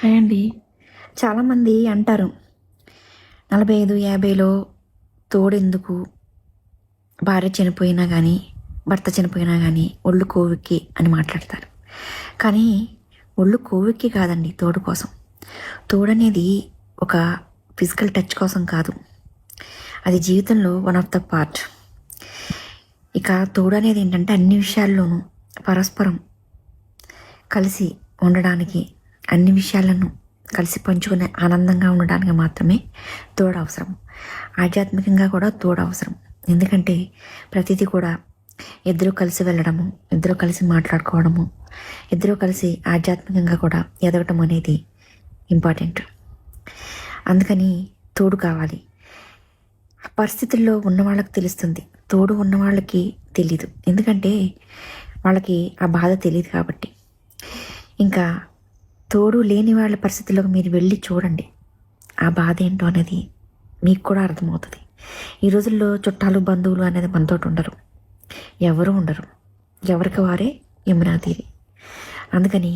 Hi అండి. చాలామంది అంటారు 45, 50లో తోడెందుకు, భార్య చనిపోయినా కానీ, భర్త చనిపోయినా కానీ ఒళ్ళు కోవిక్కి అని మాట్లాడతారు. కానీ ఒళ్ళు కోవిక్కి కాదండి తోడు కోసం. తోడనేది ఒక ఫిజికల్ టచ్ కోసం కాదు, అది జీవితంలో వన్ ఆఫ్ ద పార్ట్. ఇక తోడు అనేది ఏంటంటే అన్ని విషయాల్లోనూ పరస్పరం కలిసి ఉండడానికి, అన్ని విషయాలను కలిసి పంచుకునే ఆనందంగా ఉండడానికి మాత్రమే తోడు అవసరం. ఆధ్యాత్మికంగా కూడా తోడు అవసరం. ఎందుకంటే ప్రతిదీ కూడా ఇద్దరు కలిసి వెళ్ళడము, ఇద్దరు కలిసి మాట్లాడుకోవడము, ఇద్దరు కలిసి ఆధ్యాత్మికంగా కూడా ఎదగటం అనేది ఇంపార్టెంట్. అందుకని తోడు కావాలి. పరిస్థితుల్లో ఉన్న వాళ్ళకి తెలుస్తుంది, తోడు ఉన్న వాళ్ళకి తెలీదు. ఎందుకంటే వాళ్ళకి ఆ బాధ తెలియదు కాబట్టి. ఇంకా తోడు లేని వాళ్ళ పరిస్థితుల్లోకి మీరు వెళ్ళి చూడండి, ఆ బాధ ఏంటో అనేది మీకు కూడా అర్థమవుతుంది. ఈ రోజుల్లో చుట్టాలు బంధువులు అనేది మనతో ఉండరు, ఎవరు ఉండరు, ఎవరికి వారే యమునా తీరి. అందుకని